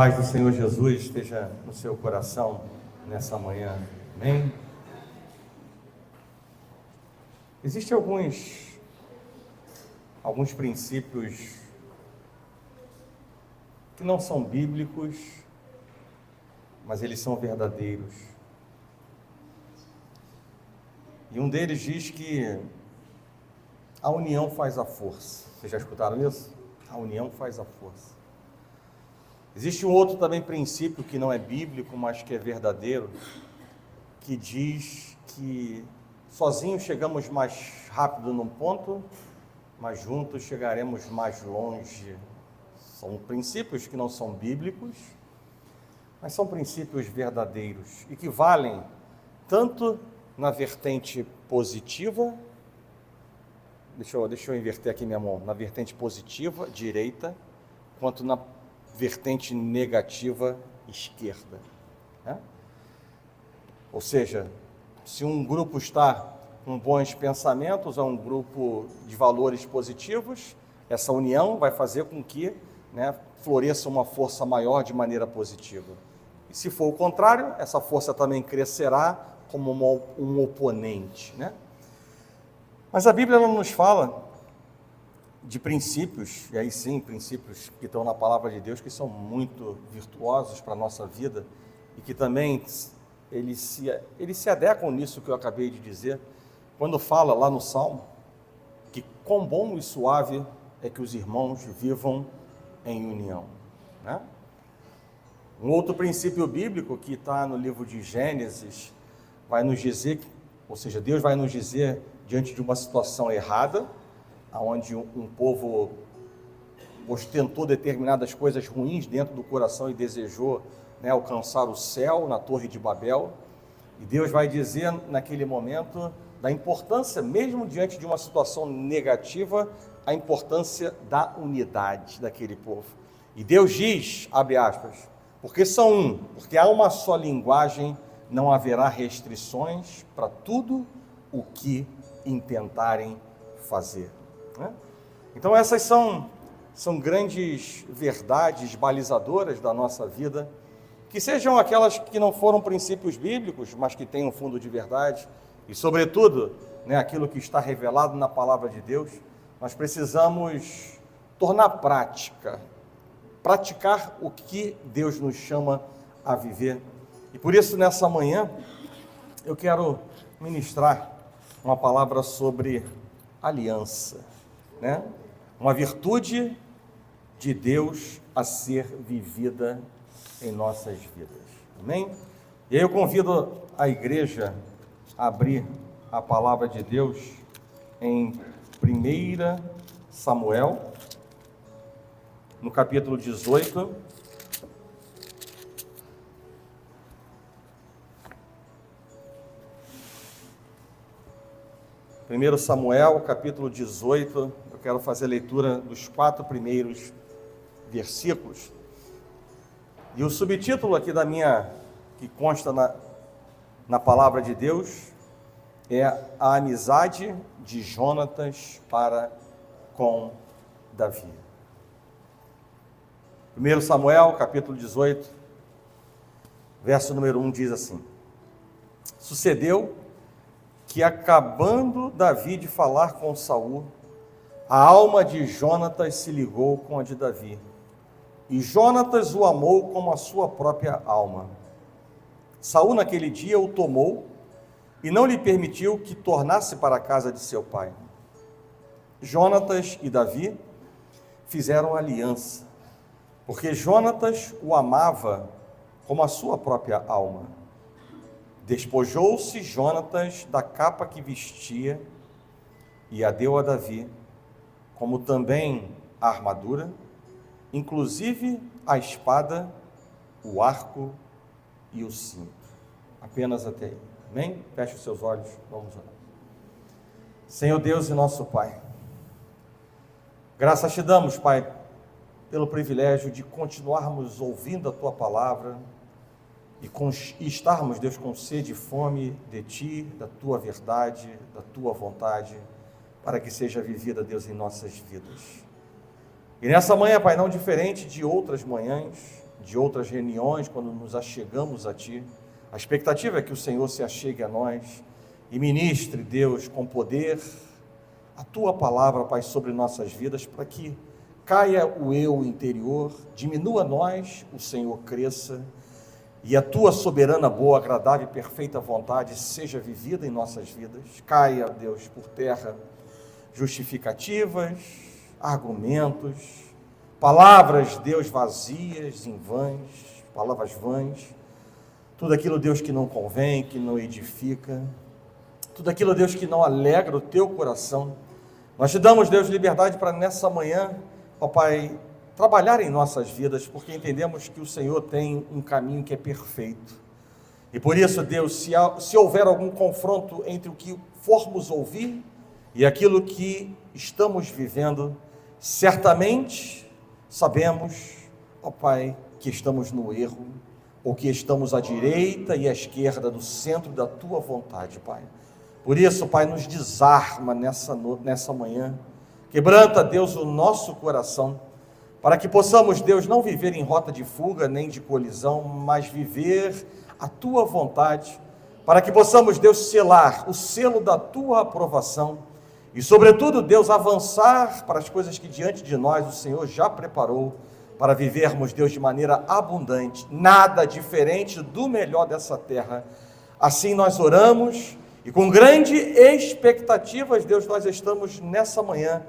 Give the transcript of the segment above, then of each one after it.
Paz do Senhor Jesus esteja no seu coração nessa manhã, amém? Existem alguns princípios que não são bíblicos, mas eles são verdadeiros. E um deles diz que a união faz a força. Vocês já escutaram isso? A união faz a força. Existe um outro também princípio que não é bíblico, mas que é verdadeiro, que diz que sozinhos chegamos mais rápido num ponto, mas juntos chegaremos mais longe. São princípios que não são bíblicos, mas são princípios verdadeiros e que valem tanto na vertente positiva, deixa eu inverter aqui minha mão, na vertente positiva, direita, quanto na vertente negativa, esquerda, né? Ou seja, se um grupo está com bons pensamentos, é um grupo de valores positivos, essa união vai fazer com que, floresça uma força maior de maneira positiva. E se for o contrário, essa força também crescerá como um oponente, né? Mas a Bíblia não nos fala de princípios, e aí sim, princípios que estão na palavra de Deus, que são muito virtuosos para a nossa vida, e que também eles se adequam nisso que eu acabei de dizer, quando fala lá no Salmo, que quão bom e suave é que os irmãos vivam em união, né? Um outro princípio bíblico que está no livro de Gênesis, vai nos dizer, ou seja, Deus vai nos dizer, diante de uma situação errada, onde um povo ostentou determinadas coisas ruins dentro do coração e desejou, alcançar o céu na Torre de Babel, e Deus vai dizer naquele momento da importância, mesmo diante de uma situação negativa, a importância da unidade daquele povo. E Deus diz, abre aspas, porque são um, porque há uma só linguagem, não haverá restrições para tudo o que intentarem fazer. Então essas são grandes verdades balizadoras da nossa vida, que sejam aquelas que não foram princípios bíblicos, mas que têm um fundo de verdade, e sobretudo, aquilo que está revelado na palavra de Deus, nós precisamos tornar praticar o que Deus nos chama a viver. E por isso nessa manhã eu quero ministrar uma palavra sobre aliança, uma virtude de Deus a ser vivida em nossas vidas, amém? E aí eu convido a igreja a abrir a palavra de Deus em 1 Samuel, no capítulo 18, Primeiro Samuel, capítulo 18, eu quero fazer a leitura dos 4 primeiros versículos. E o subtítulo aqui que consta na palavra de Deus, é a amizade de Jonatas para com Davi. 1 Samuel, capítulo 18, verso número 1 diz assim: Sucedeu que, acabando Davi de falar com Saul, a alma de Jonatas se ligou com a de Davi, e Jonatas o amou como a sua própria alma. Saul naquele dia o tomou e não lhe permitiu que tornasse para a casa de seu pai. Jonatas e Davi fizeram aliança, porque Jonatas o amava como a sua própria alma. Despojou-se Jonatas da capa que vestia e a deu a Davi, como também a armadura, inclusive a espada, o arco e o cinto. Apenas até aí, amém? Feche os seus olhos, vamos orar. Senhor Deus e nosso Pai, graças te damos, Pai, pelo privilégio de continuarmos ouvindo a Tua palavra, e estarmos, Deus, com sede e fome de Ti, da Tua verdade, da Tua vontade, para que seja vivida, Deus, em nossas vidas. E nessa manhã, Pai, não diferente de outras manhãs, de outras reuniões, quando nos achegamos a Ti. A expectativa é que o Senhor se achegue a nós e ministre, Deus, com poder, a Tua palavra, Pai, sobre nossas vidas, para que caia o eu interior, diminua nós, o Senhor cresça, e a Tua soberana, boa, agradável e perfeita vontade seja vivida em nossas vidas. Caia, Deus, por terra justificativas, argumentos, palavras, Deus, vazias, em vãs, palavras vãs, tudo aquilo, Deus, que não convém, que não edifica, tudo aquilo, Deus, que não alegra o Teu coração. Nós Te damos, Deus, liberdade para nessa manhã, ó Pai, trabalhar em nossas vidas, porque entendemos que o Senhor tem um caminho que é perfeito. E por isso, Deus, se houver algum confronto entre o que formos ouvir e aquilo que estamos vivendo, certamente sabemos, ó Pai, que estamos no erro, ou que estamos à direita e à esquerda do centro da Tua vontade, Pai. Por isso, Pai, nos desarma nessa manhã, quebranta, Deus, o nosso coração, para que possamos, Deus, não viver em rota de fuga, nem de colisão, mas viver a Tua vontade, para que possamos, Deus, selar o selo da Tua aprovação e, sobretudo, Deus, avançar para as coisas que diante de nós o Senhor já preparou, para vivermos, Deus, de maneira abundante, nada diferente do melhor dessa terra. Assim nós oramos e com grandes expectativas, Deus, nós estamos nessa manhã,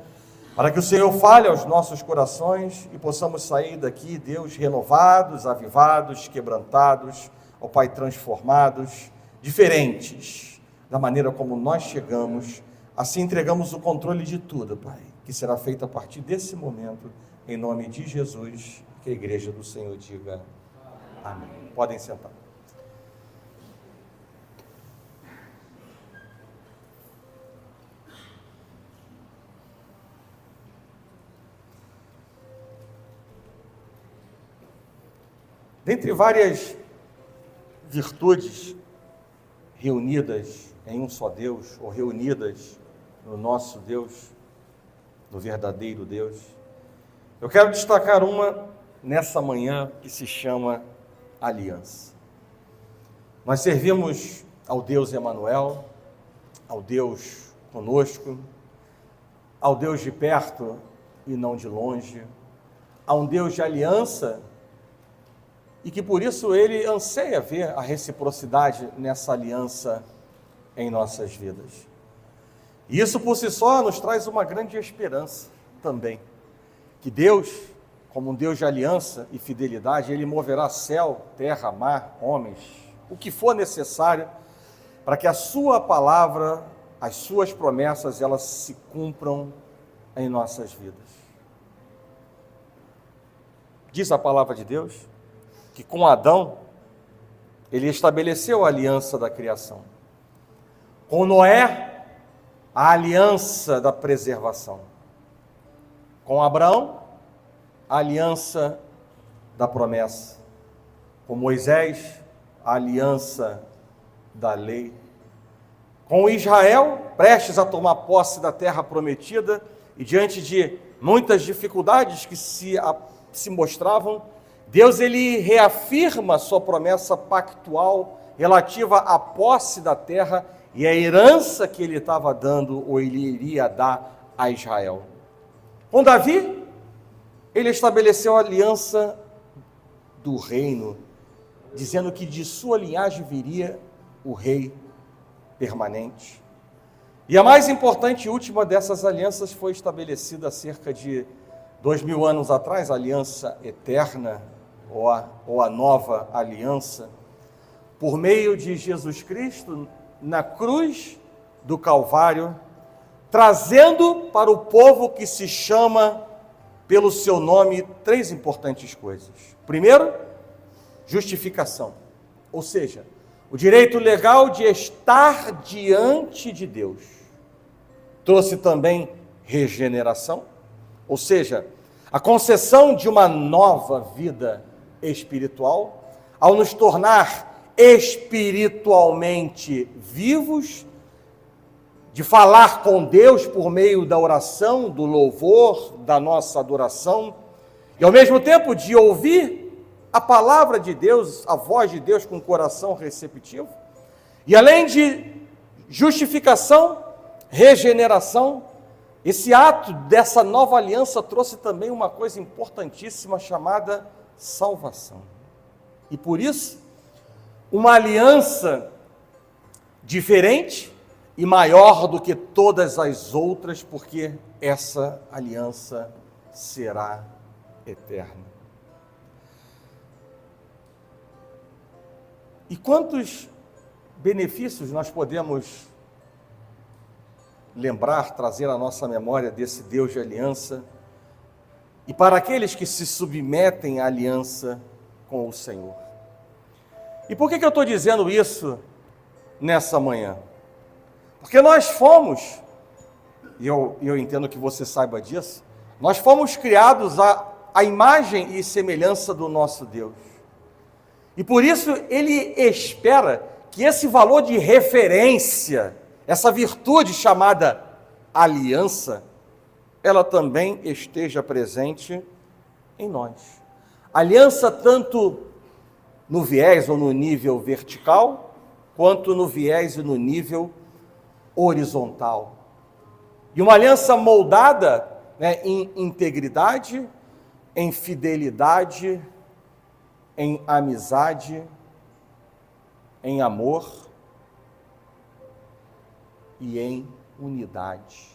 para que o Senhor fale aos nossos corações e possamos sair daqui, Deus, renovados, avivados, quebrantados, ó Pai, transformados, diferentes da maneira como nós chegamos. Assim entregamos o controle de tudo, Pai, que será feito a partir desse momento, em nome de Jesus, que a igreja do Senhor diga amém. Podem sentar. Dentre várias virtudes reunidas em um só Deus, ou reunidas no nosso Deus, no verdadeiro Deus, eu quero destacar uma nessa manhã que se chama aliança. Nós servimos ao Deus Emanuel, ao Deus conosco, ao Deus de perto e não de longe, a um Deus de aliança, e que por isso Ele anseia ver a reciprocidade nessa aliança em nossas vidas. E isso por si só nos traz uma grande esperança também, que Deus, como um Deus de aliança e fidelidade, Ele moverá céu, terra, mar, homens, o que for necessário, para que a Sua palavra, as Suas promessas, elas se cumpram em nossas vidas. Diz a palavra de Deus que com Adão, Ele estabeleceu a aliança da criação. Com Noé, a aliança da preservação. Com Abraão, a aliança da promessa. Com Moisés, a aliança da lei. Com Israel, prestes a tomar posse da terra prometida, e diante de muitas dificuldades que se mostravam, Deus, Ele reafirma a sua promessa pactual relativa à posse da terra e à herança que Ele estava dando, ou Ele iria dar a Israel. Com Davi, Ele estabeleceu a aliança do reino, dizendo que de sua linhagem viria o rei permanente. E a mais importante e última dessas alianças foi estabelecida há cerca de 2000 anos atrás, a aliança eterna, ou a nova aliança, por meio de Jesus Cristo, na cruz do Calvário, trazendo para o povo que se chama pelo seu nome 3 importantes coisas. Primeiro, justificação, ou seja, o direito legal de estar diante de Deus. Trouxe também regeneração, ou seja, a concessão de uma nova vida espiritual, ao nos tornar espiritualmente vivos, de falar com Deus por meio da oração, do louvor, da nossa adoração, e ao mesmo tempo de ouvir a palavra de Deus, a voz de Deus com o coração receptivo. E além de justificação, regeneração, esse ato dessa nova aliança trouxe também uma coisa importantíssima chamada salvação. E por isso, uma aliança diferente e maior do que todas as outras, porque essa aliança será eterna. E quantos benefícios nós podemos lembrar, trazer à nossa memória desse Deus de aliança, e para aqueles que se submetem à aliança com o Senhor. E por que eu estou dizendo isso nessa manhã? Porque nós fomos, e eu entendo que você saiba disso, nós fomos criados à imagem e semelhança do nosso Deus. E por isso Ele espera que esse valor de referência, essa virtude chamada aliança, ela também esteja presente em nós. Aliança tanto no viés ou no nível vertical, quanto no viés e no nível horizontal. E uma aliança moldada, em integridade, em fidelidade, em amizade, em amor e em unidade.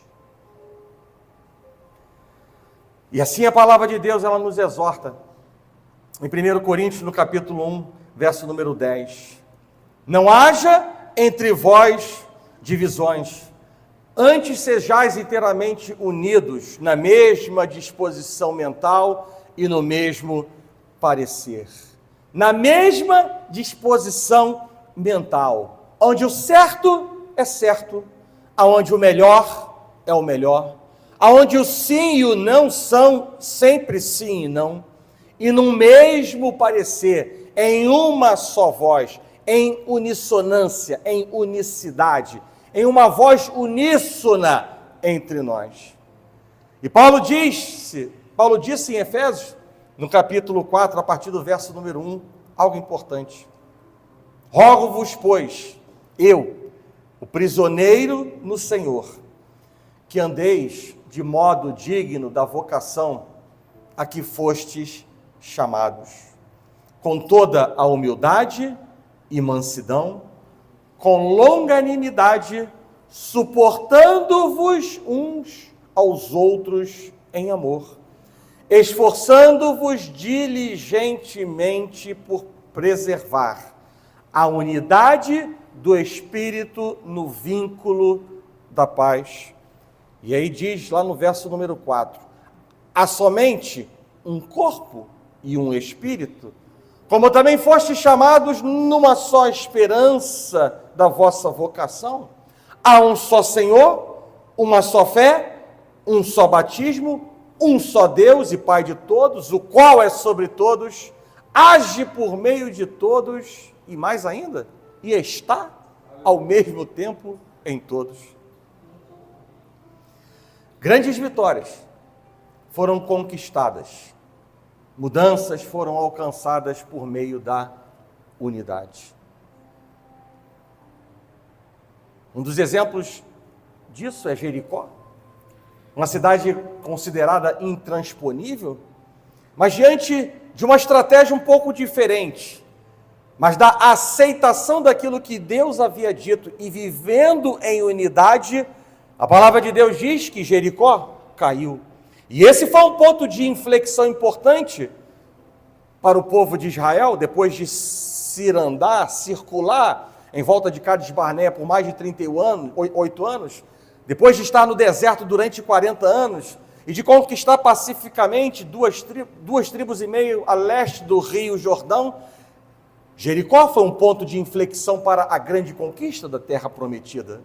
E assim a palavra de Deus, ela nos exorta. Em 1 Coríntios, no capítulo 1, verso número 10. Não haja entre vós divisões, antes sejais inteiramente unidos na mesma disposição mental e no mesmo parecer. Na mesma disposição mental, onde o certo é certo, aonde o melhor é o melhor, aonde o sim e o não são sempre sim e não, e no mesmo parecer, em uma só voz, em unissonância, em unicidade, em uma voz uníssona entre nós. E Paulo disse em Efésios, no capítulo 4, a partir do verso número 1, algo importante. Rogo-vos, pois, eu, o prisioneiro no Senhor, que andeis de modo digno da vocação a que fostes chamados, com toda a humildade e mansidão, com longanimidade, suportando-vos uns aos outros em amor, esforçando-vos diligentemente por preservar a unidade do Espírito no vínculo da paz. E aí diz lá no verso número 4, há somente um corpo e um espírito, como também fostes chamados numa só esperança da vossa vocação. Há um só Senhor, uma só fé, um só batismo, um só Deus e Pai de todos, o qual é sobre todos, age por meio de todos, e mais ainda, e está ao mesmo tempo em todos. Grandes vitórias foram conquistadas, mudanças foram alcançadas por meio da unidade. Um dos exemplos disso é Jericó, uma cidade considerada intransponível, mas diante de uma estratégia um pouco diferente, mas da aceitação daquilo que Deus havia dito e vivendo em unidade, a palavra de Deus diz que Jericó caiu. E esse foi um ponto de inflexão importante para o povo de Israel, depois de circular em volta de Cades Barneia por mais de 38 anos, depois de estar no deserto durante 40 anos, e de conquistar pacificamente duas tribos e meio a leste do rio Jordão, Jericó foi um ponto de inflexão para a grande conquista da terra prometida.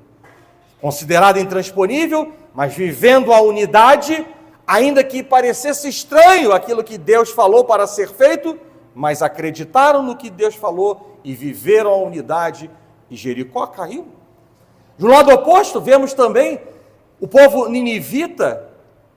Considerada intransponível, mas vivendo a unidade, ainda que parecesse estranho aquilo que Deus falou para ser feito, mas acreditaram no que Deus falou e viveram a unidade, e Jericó caiu. Do lado oposto, vemos também o povo ninivita,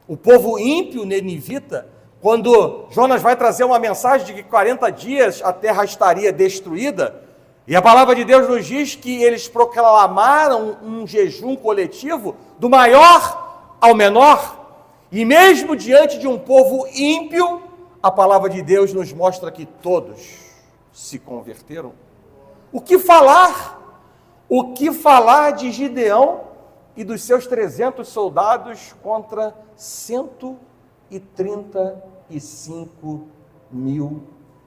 o povo ímpio ninivita, quando Jonas vai trazer uma mensagem de que 40 dias a terra estaria destruída, e a palavra de Deus nos diz que eles proclamaram um jejum coletivo do maior ao menor, e mesmo diante de um povo ímpio, a palavra de Deus nos mostra que todos se converteram. O que falar? O que falar de Gideão e dos seus 300 soldados contra 135 mil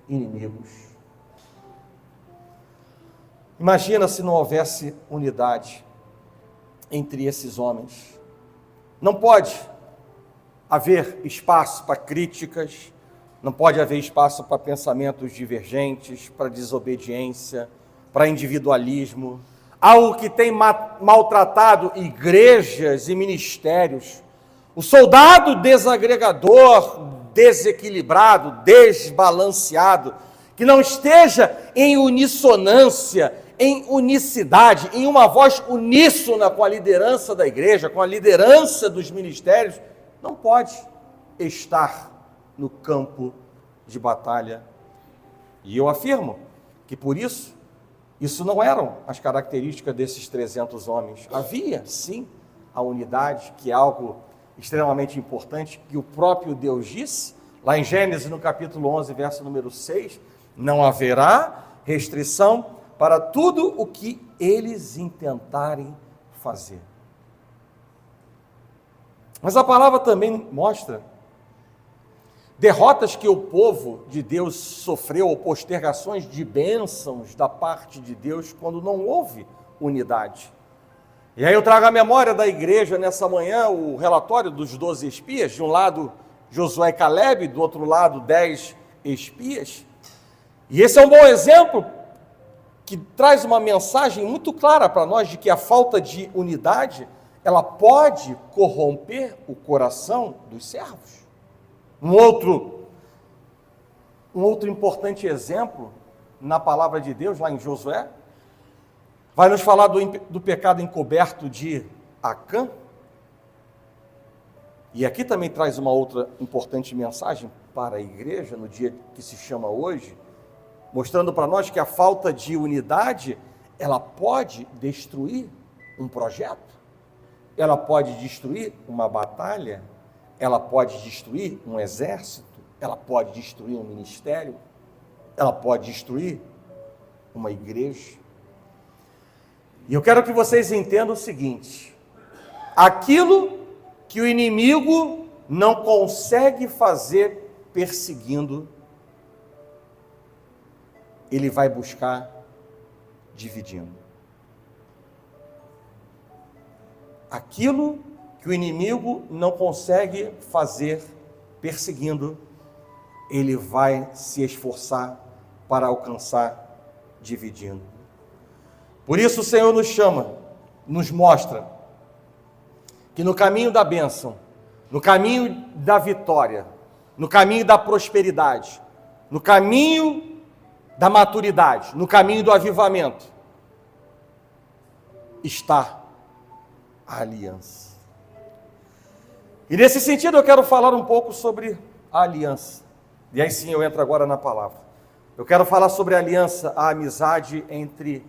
inimigos? Imagina se não houvesse unidade entre esses homens. Não pode haver espaço para críticas, não pode haver espaço para pensamentos divergentes, para desobediência, para individualismo, algo que tem maltratado igrejas e ministérios. O soldado desagregador, desequilibrado, desbalanceado, que não esteja em unissonância, em unicidade, em uma voz uníssona com a liderança da igreja, com a liderança dos ministérios, não pode estar no campo de batalha. E eu afirmo que por isso não eram as características desses 300 homens. Havia, sim, a unidade, que é algo extremamente importante, que o próprio Deus disse, lá em Gênesis, no capítulo 11, verso número 6, não haverá restrição para tudo o que eles intentarem fazer. Mas a palavra também mostra derrotas que o povo de Deus sofreu, ou postergações de bênçãos da parte de Deus, quando não houve unidade. E aí eu trago à memória da igreja nessa manhã o relatório dos 12 espias, de um lado Josué e Calebe, do outro lado 10 espias. E esse é um bom exemplo que traz uma mensagem muito clara para nós de que a falta de unidade, ela pode corromper o coração dos servos. Um outro importante exemplo na palavra de Deus, lá em Josué, vai nos falar do pecado encoberto de Acã. E aqui também traz uma outra importante mensagem para a igreja, no dia que se chama hoje, mostrando para nós que a falta de unidade, ela pode destruir um projeto, ela pode destruir uma batalha, ela pode destruir um exército, ela pode destruir um ministério, ela pode destruir uma igreja. E eu quero que vocês entendam o seguinte: aquilo que o inimigo não consegue fazer perseguindo, ele vai buscar dividindo. Aquilo que o inimigo não consegue fazer perseguindo, ele vai se esforçar para alcançar dividindo. Por isso o Senhor nos chama, nos mostra que no caminho da bênção, no caminho da vitória, no caminho da prosperidade, no caminho da maturidade, no caminho do avivamento, está a aliança. E nesse sentido eu quero falar um pouco sobre a aliança. E aí sim eu entro agora na palavra. Eu quero falar sobre a aliança, a amizade entre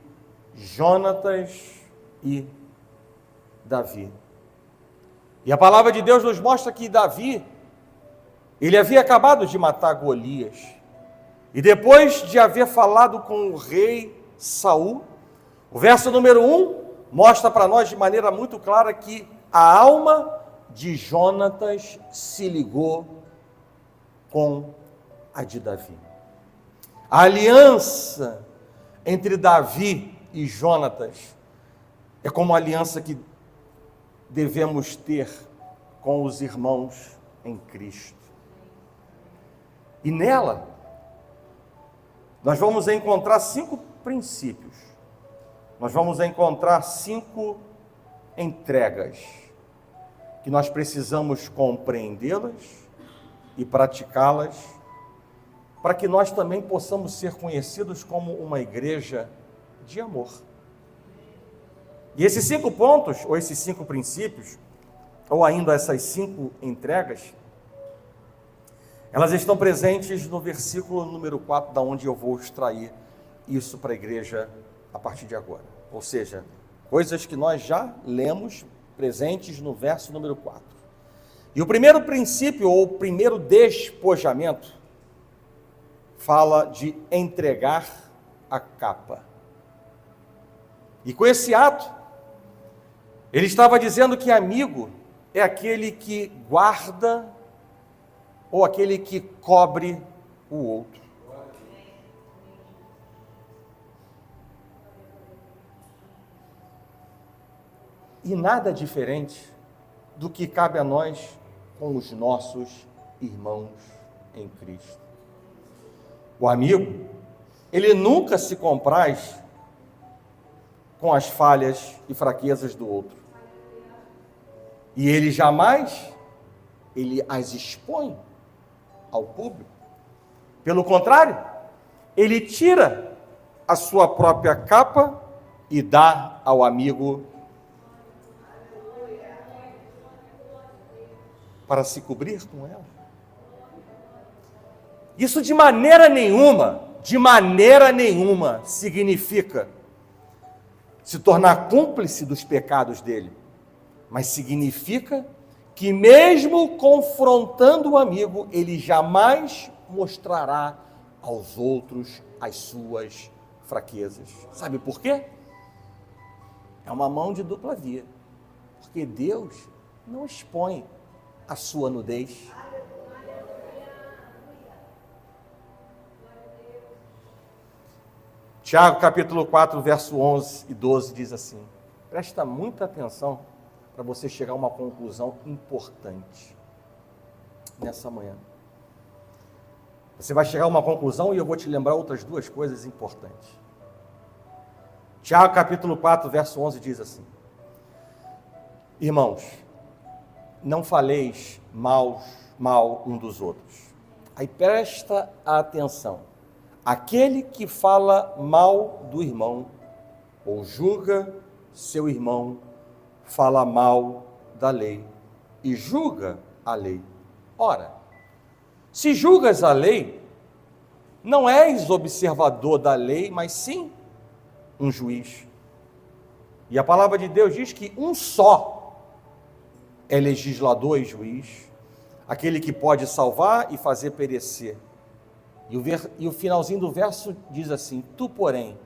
Jonatas e Davi. E a palavra de Deus nos mostra que Davi, ele havia acabado de matar Golias. E depois de haver falado com o rei Saul, o verso número 1 mostra para nós de maneira muito clara que a alma de Jonatas se ligou com a de Davi. A aliança entre Davi e Jonatas é como a aliança que devemos ter com os irmãos em Cristo. E nela, nós vamos encontrar 5 princípios. Nós vamos encontrar 5 entregas que nós precisamos compreendê-las e praticá-las, para que nós também possamos ser conhecidos como uma igreja de amor. E esses 5 pontos, ou esses 5 princípios, ou ainda essas 5 entregas, Elas estão presentes no versículo número 4, da onde eu vou extrair isso para a igreja a partir de agora. Ou seja, coisas que nós já lemos presentes no verso número 4. E o primeiro princípio, ou o primeiro despojamento, fala de entregar a capa. E com esse ato, ele estava dizendo que amigo é aquele que guarda ou aquele que cobre o outro. E nada diferente do que cabe a nós com os nossos irmãos em Cristo. O amigo, ele nunca se compraz com as falhas e fraquezas do outro. E ele jamais, ele as expõe ao público. Pelo contrário, ele tira a sua própria capa e dá ao amigo para se cobrir com ela. Isso de maneira nenhuma significa se tornar cúmplice dos pecados dele, mas significa que mesmo confrontando o amigo, ele jamais mostrará aos outros as suas fraquezas. Sabe por quê? É uma mão de dupla via, porque Deus não expõe a sua nudez. Tiago, capítulo 4, verso 11 e 12, diz assim, presta muita atenção para você chegar a uma conclusão importante nessa manhã. Você vai chegar a uma conclusão e eu vou te lembrar outras duas coisas importantes. Tiago, capítulo 4, verso 11, diz assim, irmãos, não faleis mal um dos outros. Aí presta atenção. Aquele que fala mal do irmão, ou julga seu irmão, fala mal da lei, e julga a lei. Ora, se julgas a lei, não és observador da lei, mas sim um juiz. E a palavra de Deus diz que um só é legislador e juiz, aquele que pode salvar e fazer perecer. E o finalzinho do verso diz assim, tu, porém,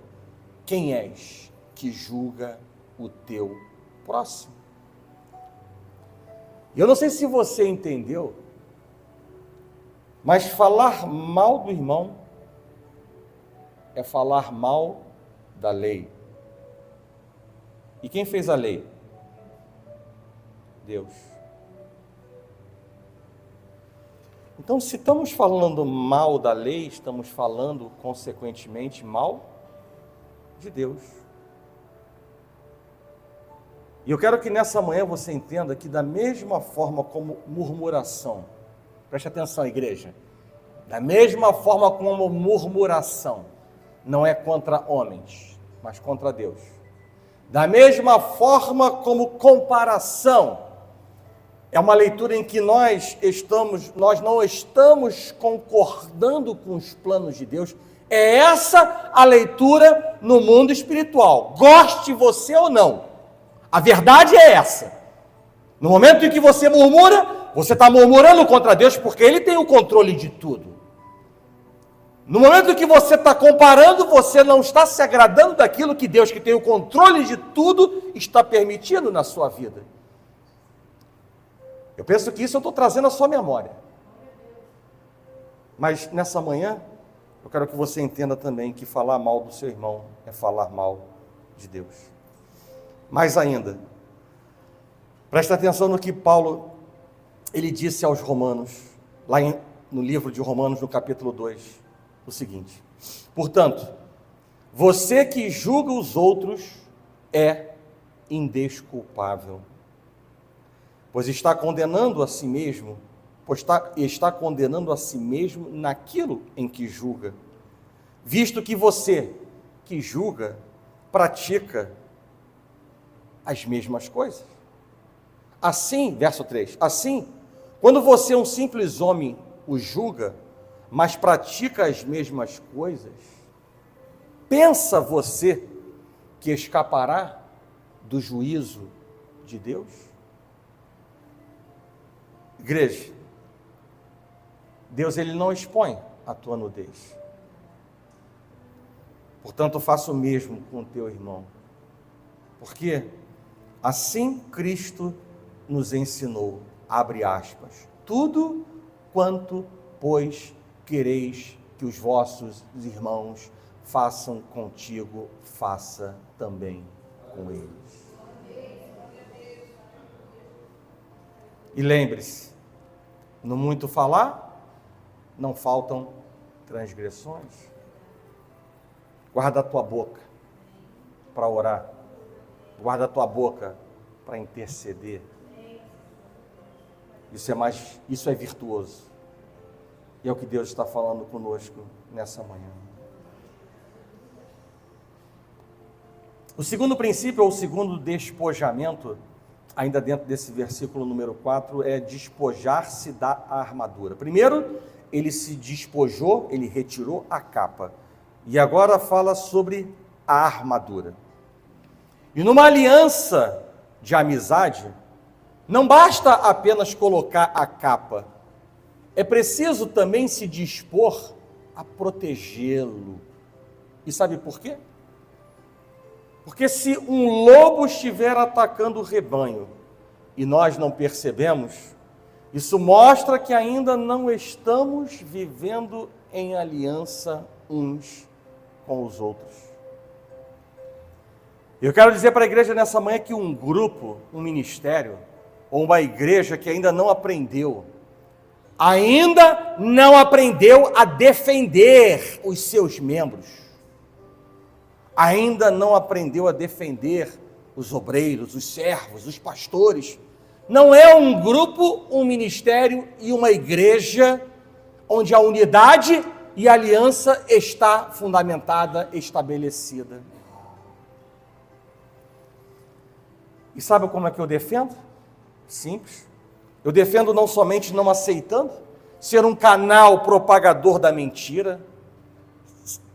quem és que julga o teu próximo? E eu não sei se você entendeu, mas falar mal do irmão é falar mal da lei. E quem fez a lei? Deus. Então, se estamos falando mal da lei, estamos falando, consequentemente, mal de Deus. E eu quero que nessa manhã você entenda que da mesma forma como murmuração, preste atenção, igreja, da mesma forma como murmuração não é contra homens, mas contra Deus. Da mesma forma como comparação é uma leitura em que nós não estamos concordando com os planos de Deus. É essa a leitura no mundo espiritual. Goste você ou não. A verdade é essa. No momento em que você murmura, você está murmurando contra Deus porque Ele tem o controle de tudo. No momento em que você está comparando, você não está se agradando daquilo que Deus, que tem o controle de tudo, está permitindo na sua vida. Eu penso que isso eu estou trazendo à sua memória. Mas nessa manhã, eu quero que você entenda também que falar mal do seu irmão é falar mal de Deus. Mais ainda, presta atenção no que Paulo, ele disse aos romanos, lá no livro de Romanos, no capítulo 2, o seguinte, portanto, você que julga os outros é indesculpável, pois está condenando a si mesmo, está condenando a si mesmo naquilo em que julga, visto que você que julga pratica as mesmas coisas. Assim, verso 3, assim, quando você, um simples homem o julga, mas pratica as mesmas coisas, pensa você que escapará do juízo de Deus? Igreja, Deus ele não expõe a tua nudez. Portanto, faça o mesmo com o teu irmão. Porque assim Cristo nos ensinou, abre aspas, tudo quanto, pois, quereis que os vossos irmãos façam contigo, faça também com eles. E lembre-se, no muito falar, não faltam transgressões. Guarda a tua boca para orar. Guarda a tua boca para interceder. Isso é virtuoso. E é o que Deus está falando conosco nessa manhã. O segundo princípio, ou o segundo despojamento, ainda dentro desse versículo número 4, é despojar-se da armadura. Primeiro, ele se despojou, ele retirou a capa. E agora fala sobre a armadura. E numa aliança de amizade, não basta apenas colocar a capa, é preciso também se dispor a protegê-lo. E sabe por quê? Porque se um lobo estiver atacando o rebanho e nós não percebemos, isso mostra que ainda não estamos vivendo em aliança uns com os outros. Eu quero dizer para a igreja nessa manhã que um grupo, um ministério, ou uma igreja que ainda não aprendeu a defender os seus membros, ainda não aprendeu a defender os obreiros, os servos, os pastores, não é um grupo, um ministério e uma igreja onde a unidade e a aliança está fundamentada, estabelecida. E sabe como é que eu defendo? Simples. Eu defendo não somente não aceitando ser um canal propagador da mentira,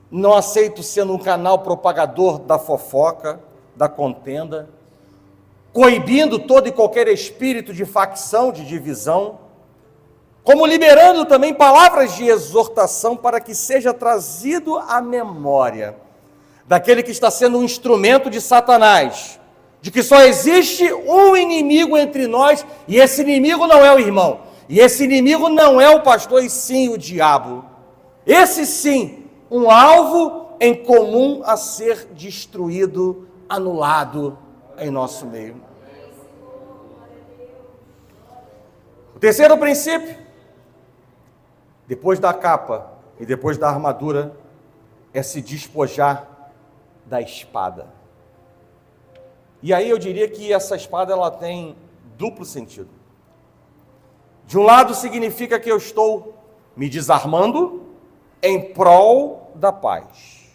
não aceito ser um canal propagador da fofoca, da contenda, coibindo todo e qualquer espírito de facção, de divisão, como liberando também palavras de exortação para que seja trazido à memória daquele que está sendo um instrumento de Satanás, de que só existe um inimigo entre nós, e esse inimigo não é o irmão, e esse inimigo não é o pastor, e sim o diabo. Esse sim, um alvo em comum a ser destruído, anulado em nosso meio. O terceiro princípio, depois da capa e depois da armadura, é se despojar da espada. E aí eu diria que essa espada ela tem duplo sentido. De um lado significa que eu estou me desarmando em prol da paz.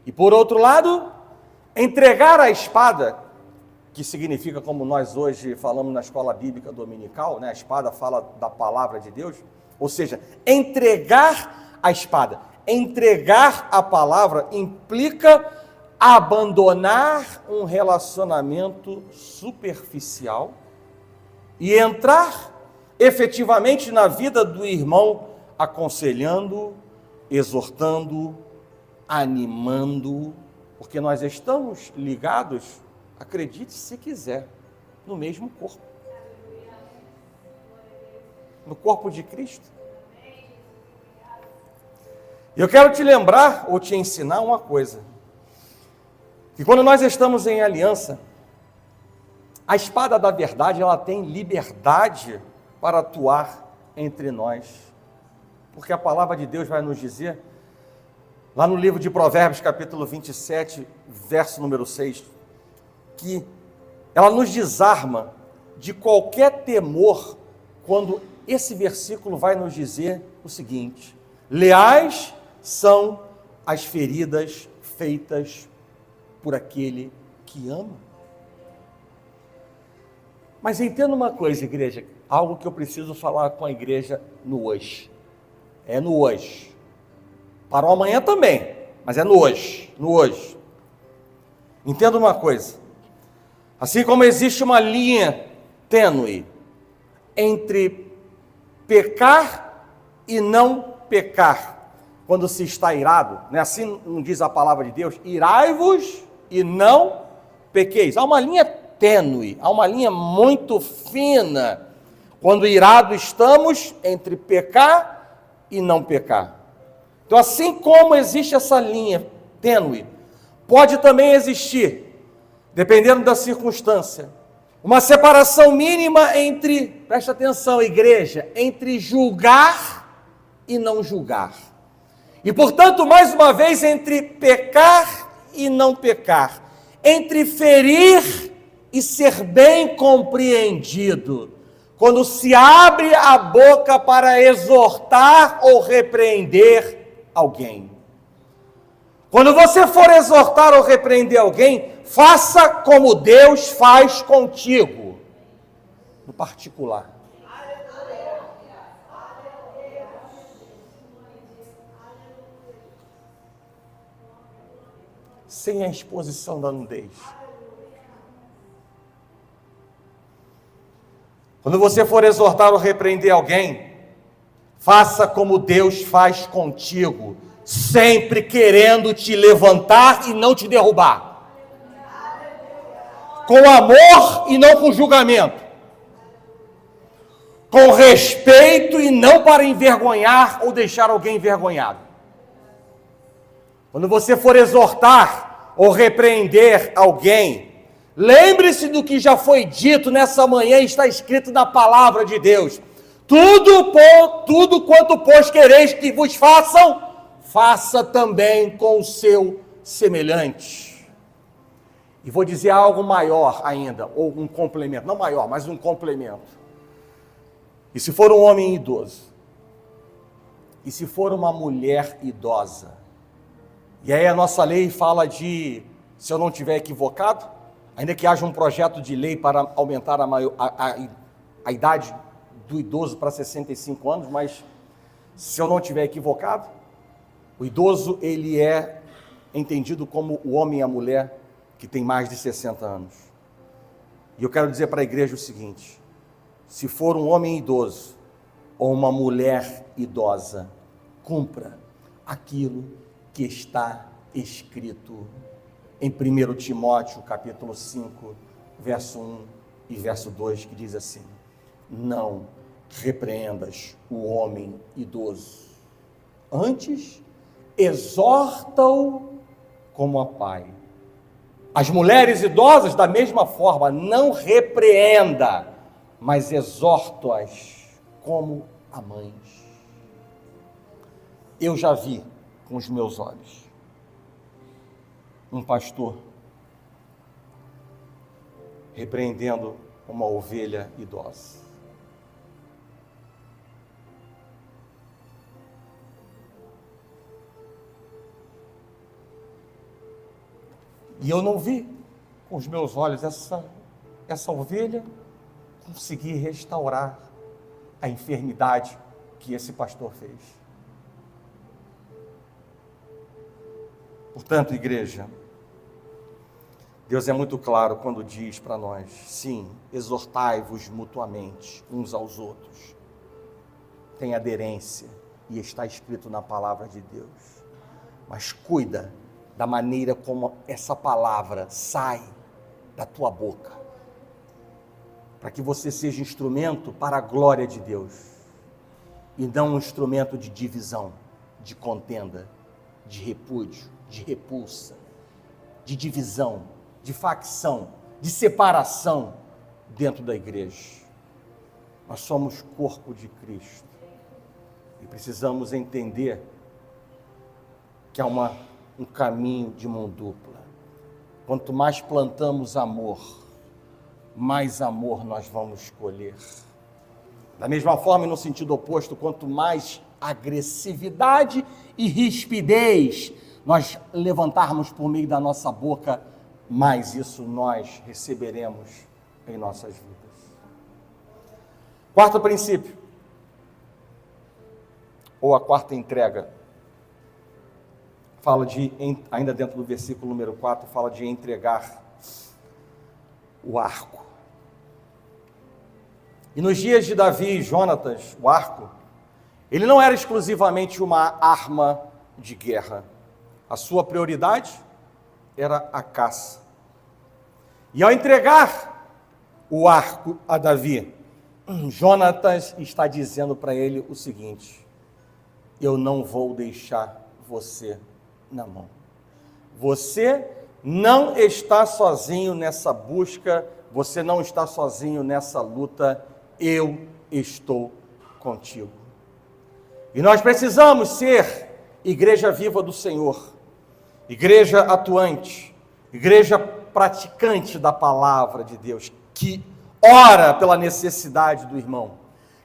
E por outro lado, entregar a espada, que significa, como nós hoje falamos na escola bíblica dominical, né? A espada fala da palavra de Deus, ou seja, entregar a espada, entregar a palavra implica abandonar um relacionamento superficial e entrar efetivamente na vida do irmão, aconselhando, exortando, animando, porque nós estamos ligados, acredite se quiser, no mesmo corpo. No corpo de Cristo. E eu quero te lembrar ou te ensinar uma coisa. Que quando nós estamos em aliança, a espada da verdade, ela tem liberdade para atuar entre nós. Porque a palavra de Deus vai nos dizer, lá no livro de Provérbios, capítulo 27, verso número 6, que ela nos desarma de qualquer temor, quando esse versículo vai nos dizer o seguinte: leais são as feridas feitas por aquele que ama. Mas entenda uma coisa, igreja, algo que eu preciso falar com a igreja no hoje. É no hoje. Para o amanhã também, mas é no hoje. No hoje. Entenda uma coisa. Assim como existe uma linha tênue entre pecar e não pecar, quando se está irado, né? Assim não diz a palavra de Deus, irai-vos e não pequeis. Há uma linha tênue, há uma linha muito fina, quando irado estamos entre pecar e não pecar. Então, assim como existe essa linha tênue, pode também existir, dependendo da circunstância, uma separação mínima entre, presta atenção, igreja, entre julgar e não julgar. E, portanto, mais uma vez, entre pecar e não pecar, entre ferir e ser bem compreendido, quando se abre a boca para exortar ou repreender alguém. Quando você for exortar ou repreender alguém, faça como Deus faz contigo, no particular. Sem a exposição da nudez. Quando você for exortar ou repreender alguém, faça como Deus faz contigo, sempre querendo te levantar e não te derrubar. Com amor e não com julgamento. Com respeito e não para envergonhar ou deixar alguém envergonhado. Quando você for exortar ou repreender alguém, lembre-se do que já foi dito nessa manhã e está escrito na palavra de Deus. Tudo quanto, pois, quereis que vos façam, faça também com o seu semelhante. E vou dizer algo maior ainda, ou um complemento, não maior, mas um complemento. E se for um homem idoso, e se for uma mulher idosa, e aí a nossa lei fala de, se eu não estiver equivocado, ainda que haja um projeto de lei para aumentar a idade do idoso para 65 anos, mas se eu não estiver equivocado, o idoso, ele é entendido como o homem e a mulher que tem mais de 60 anos. E eu quero dizer para a igreja o seguinte: se for um homem idoso ou uma mulher idosa, cumpra aquilo que está escrito em 1 Timóteo, capítulo 5, verso 1 e verso 2, que diz assim: não repreendas o homem idoso, antes exorta-o como a pai. As mulheres idosas, da mesma forma, não repreenda, mas exorta-as como a mães. Eu já vi com os meus olhos um pastor repreendendo uma ovelha idosa. E eu não vi com os meus olhos essa ovelha conseguir restaurar a enfermidade que esse pastor fez. Portanto, igreja, Deus é muito claro quando diz para nós: sim, exortai-vos mutuamente uns aos outros. Tem aderência e está escrito na palavra de Deus. Mas cuida da maneira como essa palavra sai da tua boca, para que você seja instrumento para a glória de Deus, e não um instrumento de divisão, de contenda, de repúdio, de repulsa, de divisão, de facção, de separação dentro da igreja. Nós somos corpo de Cristo e precisamos entender que há um caminho de mão dupla. Quanto mais plantamos amor, mais amor nós vamos colher. Da mesma forma, e no sentido oposto, quanto mais agressividade e rispidez nós levantarmos por meio da nossa boca, mais isso nós receberemos em nossas vidas. Quarto princípio, ou a quarta entrega, fala de, ainda dentro do versículo número 4, fala de entregar o arco. E nos dias de Davi e Jonatas, o arco, ele não era exclusivamente uma arma de guerra. A sua prioridade era a caça. E ao entregar o arco a Davi, Jonatas está dizendo para ele o seguinte: eu não vou deixar você na mão. Você não está sozinho nessa busca, você não está sozinho nessa luta, eu estou contigo. E nós precisamos ser igreja viva do Senhor, igreja atuante, igreja praticante da palavra de Deus, que ora pela necessidade do irmão,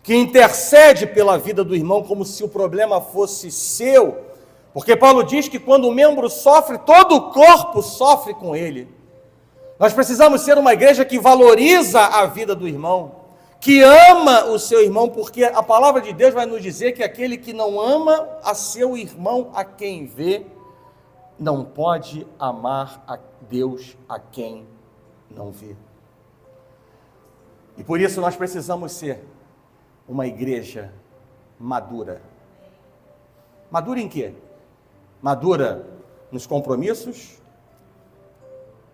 que intercede pela vida do irmão como se o problema fosse seu, porque Paulo diz que quando o membro sofre, todo o corpo sofre com ele. Nós precisamos ser uma igreja que valoriza a vida do irmão, que ama o seu irmão, porque a palavra de Deus vai nos dizer que aquele que não ama a seu irmão a quem vê, não pode amar a Deus a quem não vê. E por isso nós precisamos ser uma igreja madura. Madura em quê? Madura nos compromissos,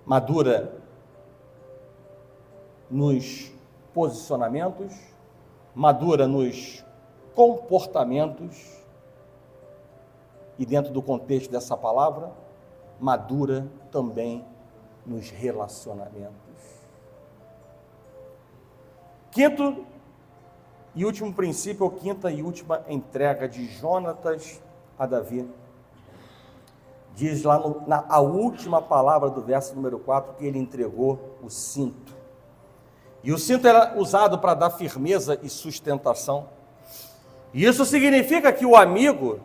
madura nos posicionamentos, madura nos comportamentos e, dentro do contexto dessa palavra, madura também nos relacionamentos. Quinto e último princípio, ou quinta e última entrega de Jonatas a Davi, diz lá a última palavra do verso número 4, que ele entregou o cinto. E o cinto era usado para dar firmeza e sustentação. E isso significa que o amigo,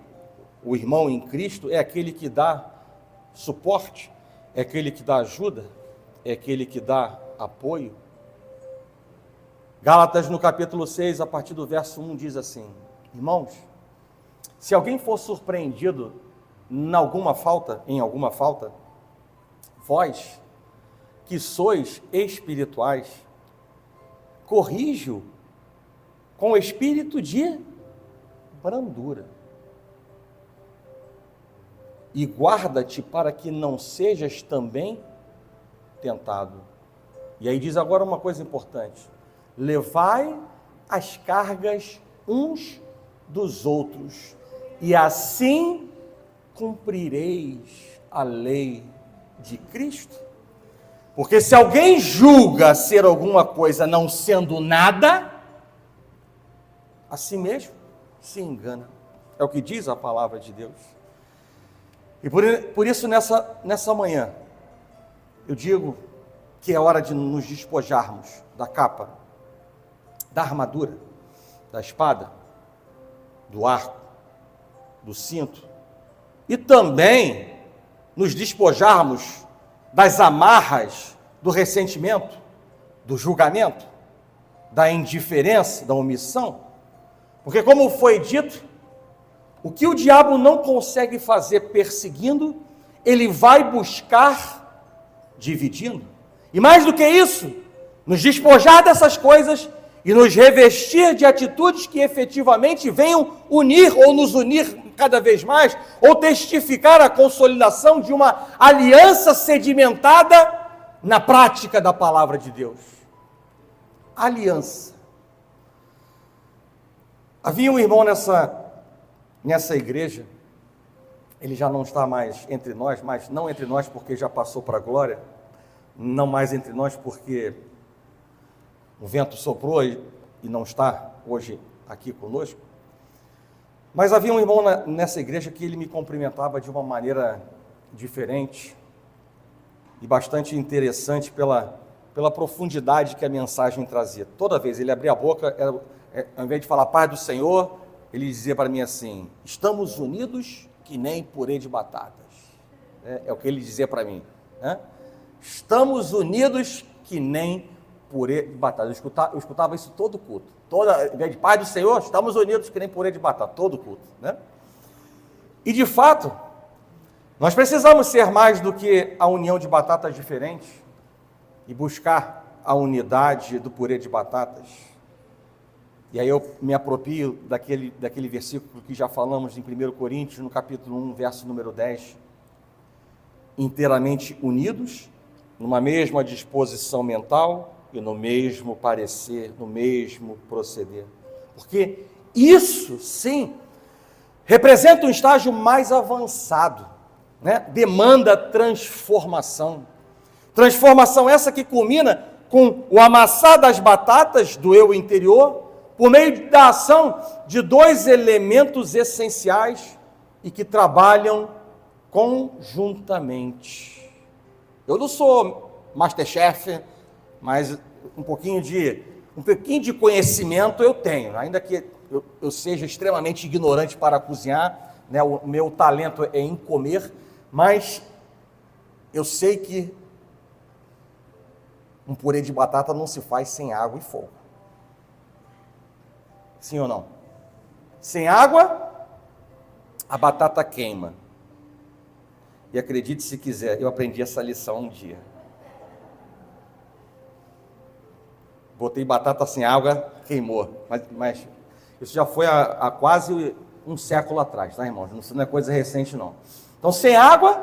o irmão em Cristo, é aquele que dá suporte, é aquele que dá ajuda, é aquele que dá apoio. Gálatas, no capítulo 6, a partir do verso 1, diz assim: irmãos, se alguém for surpreendido em alguma falta, vós, que sois espirituais, corrige-o com espírito de brandura. E guarda-te para que não sejas também tentado. E aí diz agora uma coisa importante: levai as cargas uns dos outros, e assim cumprireis a lei de Cristo. Porque se alguém julga ser alguma coisa não sendo nada, a si mesmo se engana. É o que diz a palavra de Deus. E por isso nessa manhã, eu digo que é hora de nos despojarmos da capa, da armadura, da espada, do arco, do cinto, e também nos despojarmos das amarras do ressentimento, do julgamento, da indiferença, da omissão. Porque, como foi dito, o que o diabo não consegue fazer perseguindo, ele vai buscar dividindo. E mais do que isso, nos despojar dessas coisas e nos revestir de atitudes que efetivamente venham unir ou nos unir cada vez mais, ou testificar a consolidação de uma aliança sedimentada na prática da palavra de Deus. Aliança. Havia um irmão nessa igreja, ele já não está mais entre nós, mas não entre nós porque já passou para a glória, não mais entre nós porque o vento soprou e não está hoje aqui conosco. Mas havia um irmão nessa igreja que ele me cumprimentava de uma maneira diferente e bastante interessante pela profundidade que a mensagem trazia. Toda vez ele abria a boca, ao invés de falar paz do Senhor, ele dizia para mim assim: estamos unidos que nem purê de batatas. É o que ele dizia para mim, né? Estamos unidos que nem purê de batata. Eu escutava isso todo culto. De Pai do Senhor, estamos unidos que nem purê de batata, todo culto, né? E de fato, nós precisamos ser mais do que a união de batatas diferentes e buscar a unidade do purê de batatas. E aí eu me aproprio daquele versículo que já falamos em 1 Coríntios, no capítulo 1, verso número 10. Inteiramente unidos, numa mesma disposição mental e no mesmo parecer, no mesmo proceder. Porque isso, sim, representa um estágio mais avançado, né? Demanda transformação. Transformação essa que culmina com o amassar das batatas do eu interior, por meio da ação de dois elementos essenciais e que trabalham conjuntamente. Eu não sou Masterchef, mas um pouquinho de conhecimento eu tenho, ainda que eu seja extremamente ignorante para cozinhar, né? O meu talento é em comer, mas eu sei que um purê de batata não se faz sem água e fogo. Sim ou não? Sem água, a batata queima. E acredite se quiser, eu aprendi essa lição um dia. Botei batata sem água, queimou. Mas isso já foi há quase um século atrás, tá, irmãos? Isso não é coisa recente, não. Então, sem água,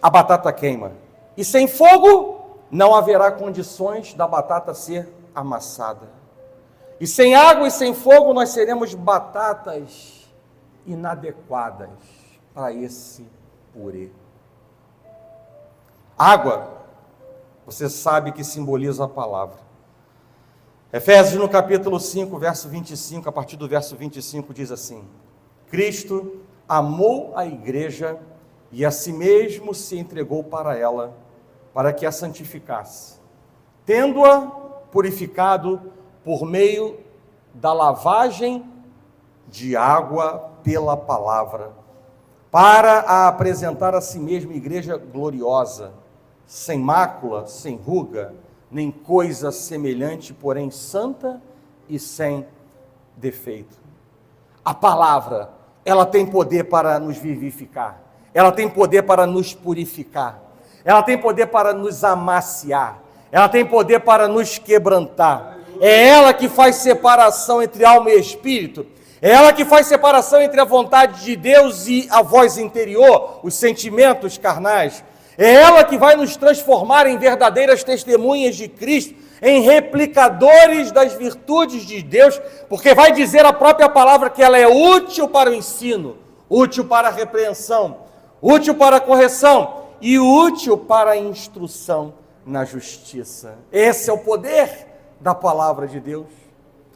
a batata queima. E sem fogo, não haverá condições da batata ser amassada. E sem água e sem fogo, nós seremos batatas inadequadas para esse purê. Água, você sabe que simboliza a palavra. Efésios no capítulo 5, verso 25, a partir do verso 25 diz assim: Cristo amou a igreja e a si mesmo se entregou para ela, para que a santificasse, tendo-a purificado por meio da lavagem de água pela palavra, para a apresentar a si mesma igreja gloriosa, sem mácula, sem ruga, nem coisa semelhante, porém santa e sem defeito. A palavra, ela tem poder para nos vivificar, ela tem poder para nos purificar, ela tem poder para nos amaciar, ela tem poder para nos quebrantar. É ela que faz separação entre alma e espírito, é ela que faz separação entre a vontade de Deus e a voz interior, os sentimentos carnais. É ela que vai nos transformar em verdadeiras testemunhas de Cristo, em replicadores das virtudes de Deus, porque vai dizer a própria palavra que ela é útil para o ensino, útil para a repreensão, útil para a correção e útil para a instrução na justiça. Esse é o poder da palavra de Deus.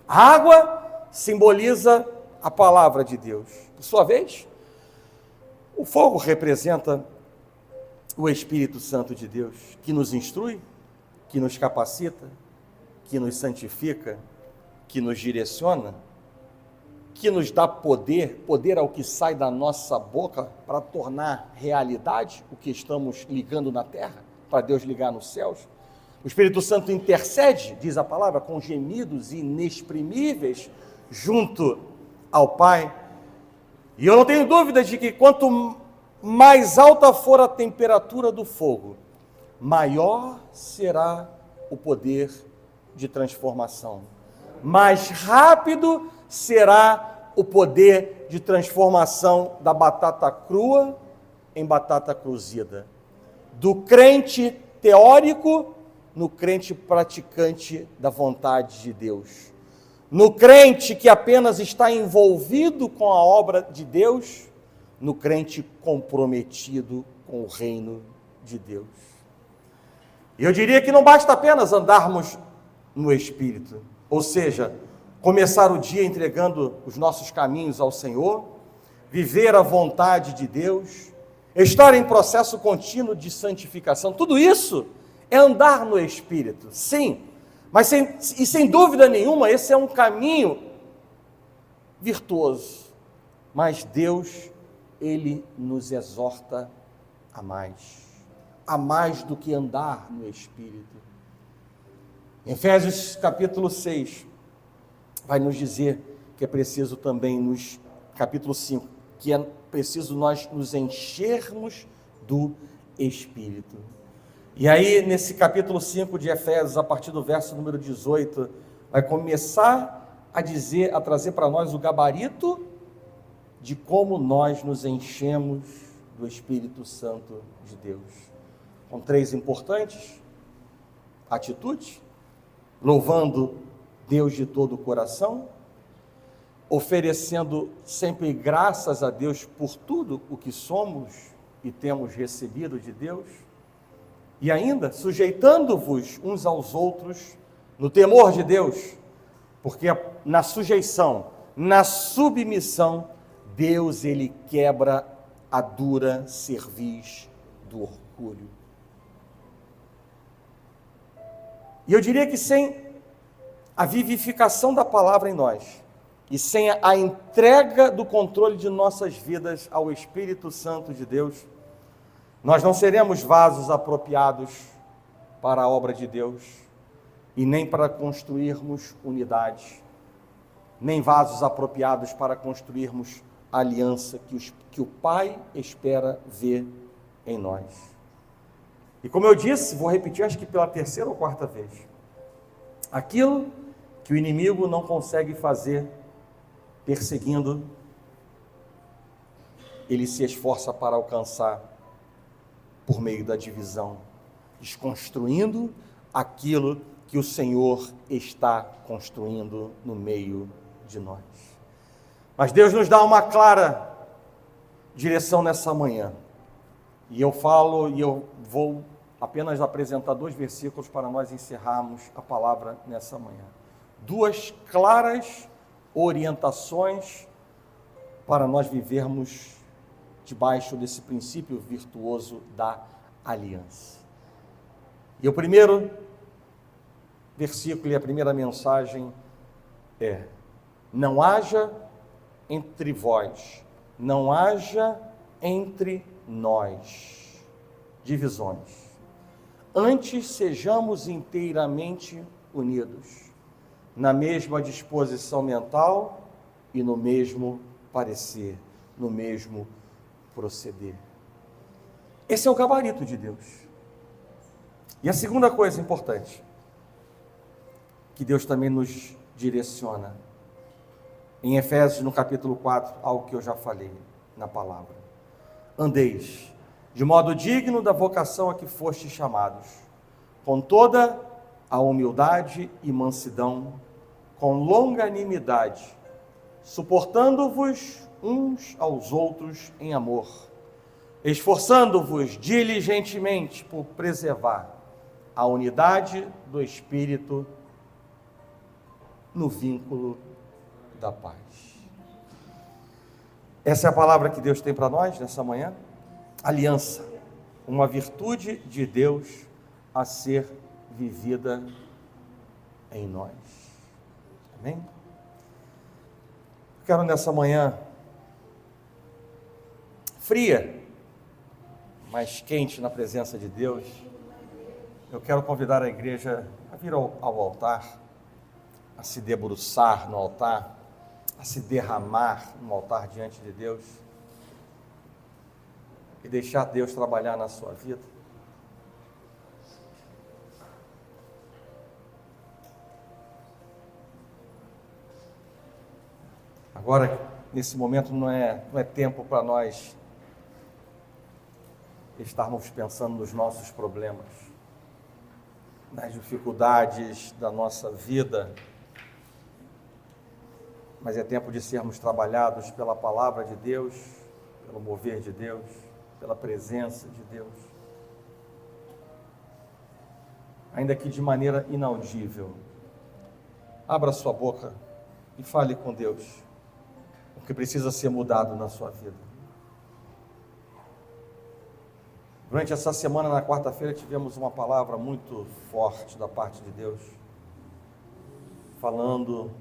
A água simboliza a palavra de Deus. Por sua vez, o fogo representa o Espírito Santo de Deus, que nos instrui, que nos capacita, que nos santifica, que nos direciona, que nos dá poder ao que sai da nossa boca para tornar realidade o que estamos ligando na terra, para Deus ligar nos céus. O Espírito Santo intercede, diz a palavra, com gemidos inexprimíveis junto ao Pai. E eu não tenho dúvida de que quanto mais alta for a temperatura do fogo, maior será o poder de transformação. Mais rápido será o poder de transformação da batata crua em batata cozida. Do crente teórico no crente praticante da vontade de Deus. No crente que apenas está envolvido com a obra de Deus, no crente comprometido com o reino de Deus. E eu diria que não basta apenas andarmos no Espírito, ou seja, começar o dia entregando os nossos caminhos ao Senhor, viver a vontade de Deus, estar em processo contínuo de santificação. Tudo isso é andar no Espírito, sim, mas sem dúvida nenhuma, esse é um caminho virtuoso, mas Deus, Ele nos exorta a mais do que andar no Espírito. Efésios capítulo 6 vai nos dizer que é preciso também, nos capítulo 5, que é preciso nós nos enchermos do Espírito. E aí, nesse capítulo 5 de Efésios, a partir do verso número 18, vai começar a dizer, a trazer para nós o gabarito de como nós nos enchemos do Espírito Santo de Deus. Com 3 importantes atitudes: louvando Deus de todo o coração, oferecendo sempre graças a Deus por tudo o que somos e temos recebido de Deus, e ainda sujeitando-vos uns aos outros no temor de Deus, porque na sujeição, na submissão, Deus, ele quebra a dura cerviz do orgulho. E eu diria que sem a vivificação da palavra em nós, e sem a entrega do controle de nossas vidas ao Espírito Santo de Deus, nós não seremos vasos apropriados para a obra de Deus, e nem para construirmos unidade, nem vasos apropriados para construirmos a aliança que o Pai espera ver em nós. E como eu disse, vou repetir, acho que pela 3ª ou 4ª vez, aquilo que o inimigo não consegue fazer perseguindo, ele se esforça para alcançar por meio da divisão, desconstruindo aquilo que o Senhor está construindo no meio de nós. Mas Deus nos dá uma clara direção nessa manhã. E eu vou apenas apresentar 2 versículos para nós encerrarmos a palavra nessa manhã. 2 claras orientações para nós vivermos debaixo desse princípio virtuoso da aliança. E o primeiro versículo e a primeira mensagem é: não haja entre vós, não haja entre nós divisões. Antes sejamos inteiramente unidos, na mesma disposição mental e no mesmo parecer, no mesmo proceder. Esse é o gabarito de Deus. E a segunda coisa importante, que Deus também nos direciona, em Efésios, no capítulo 4, algo que eu já falei na palavra: andeis de modo digno da vocação a que fostes chamados, com toda a humildade e mansidão, com longanimidade, suportando-vos uns aos outros em amor, esforçando-vos diligentemente por preservar a unidade do Espírito no vínculo da paz. Essa é a palavra que Deus tem para nós nessa manhã. Aliança, uma virtude de Deus a ser vivida em nós. Amém? Quero nessa manhã fria, mas quente na presença de Deus, eu quero convidar a igreja a vir ao altar, a se debruçar no altar, a se derramar no altar diante de Deus e deixar Deus trabalhar na sua vida. Agora, nesse momento, não é tempo para nós estarmos pensando nos nossos problemas, nas dificuldades da nossa vida, mas é tempo de sermos trabalhados pela palavra de Deus, pelo mover de Deus, pela presença de Deus, ainda que de maneira inaudível. Abra sua boca e fale com Deus o que precisa ser mudado na sua vida. Durante essa semana, na quarta-feira, tivemos uma palavra muito forte da parte de Deus, falando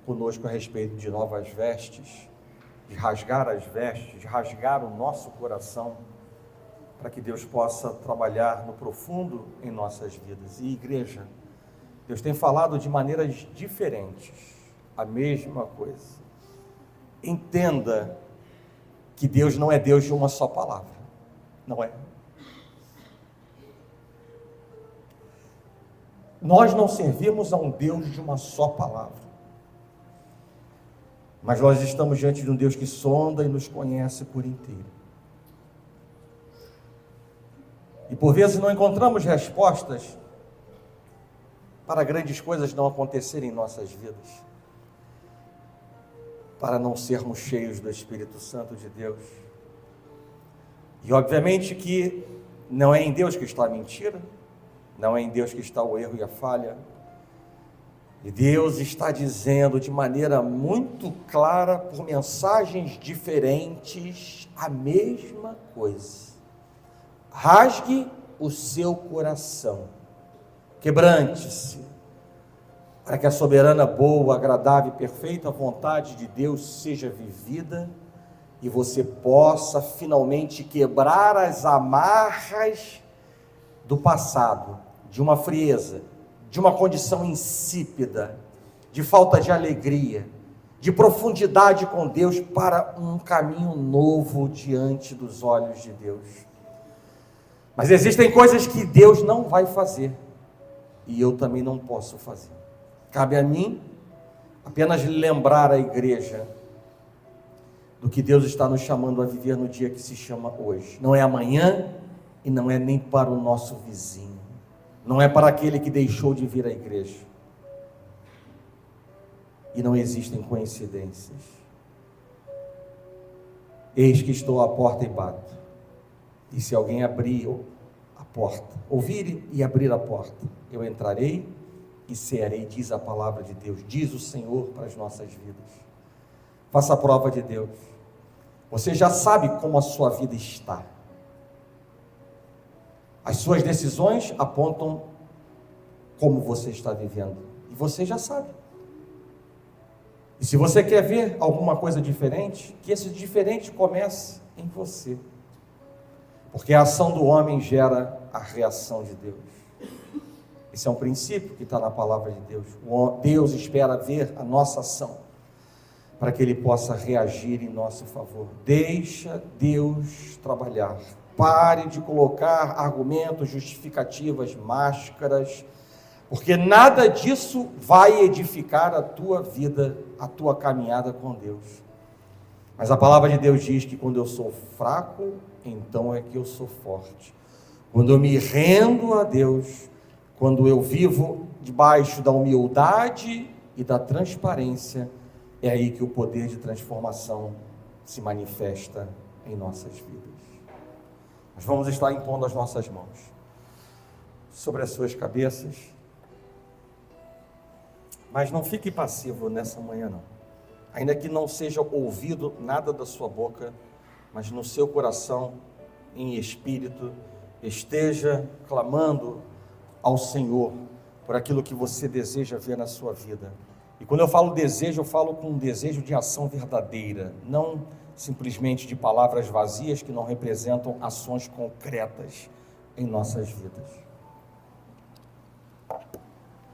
conosco a respeito de novas vestes, de rasgar as vestes, de rasgar o nosso coração, para que Deus possa trabalhar no profundo em nossas vidas. E igreja, Deus tem falado de maneiras diferentes, a mesma coisa. Entenda que Deus não é Deus de uma só palavra, não é. Nós não servimos a um Deus de uma só palavra, mas nós estamos diante de um Deus que sonda e nos conhece por inteiro. E por vezes não encontramos respostas para grandes coisas não acontecerem em nossas vidas, para não sermos cheios do Espírito Santo de Deus. E obviamente que não é em Deus que está a mentira, não é em Deus que está o erro e a falha. E Deus está dizendo de maneira muito clara, por mensagens diferentes, a mesma coisa. Rasgue o seu coração, quebrante-se, para que a soberana, boa, agradável e perfeita vontade de Deus seja vivida e você possa finalmente quebrar as amarras do passado, de uma frieza, de uma condição insípida, de falta de alegria, de profundidade com Deus, para um caminho novo diante dos olhos de Deus. Mas existem coisas que Deus não vai fazer, e eu também não posso fazer. Cabe a mim apenas lembrar a igreja do que Deus está nos chamando a viver no dia que se chama hoje. Não é amanhã e não é nem para o nosso vizinho, não é para aquele que deixou de vir à igreja. E não existem coincidências. Eis que estou à porta e bato. E se alguém abrir a porta, ouvir e abrir a porta, eu entrarei e cearei, diz a palavra de Deus, diz o Senhor para as nossas vidas. Faça a prova de Deus. Você já sabe como a sua vida está. As suas decisões apontam como você está vivendo. E você já sabe. E se você quer ver alguma coisa diferente, que esse diferente comece em você. Porque a ação do homem gera a reação de Deus. Esse é um princípio que está na palavra de Deus. Deus espera ver a nossa ação, para que Ele possa reagir em nosso favor. Deixa Deus trabalhar. Pare de colocar argumentos, justificativas, máscaras, porque nada disso vai edificar a tua vida, a tua caminhada com Deus. Mas a palavra de Deus diz que quando eu sou fraco, então é que eu sou forte. Quando eu me rendo a Deus, quando eu vivo debaixo da humildade e da transparência, é aí que o poder de transformação se manifesta em nossas vidas. Nós vamos estar impondo as nossas mãos sobre as suas cabeças, mas não fique passivo nessa manhã não, ainda que não seja ouvido nada da sua boca, mas no seu coração, em espírito, esteja clamando ao Senhor por aquilo que você deseja ver na sua vida. E quando eu falo desejo, eu falo com um desejo de ação verdadeira, não simplesmente de palavras vazias que não representam ações concretas em nossas vidas.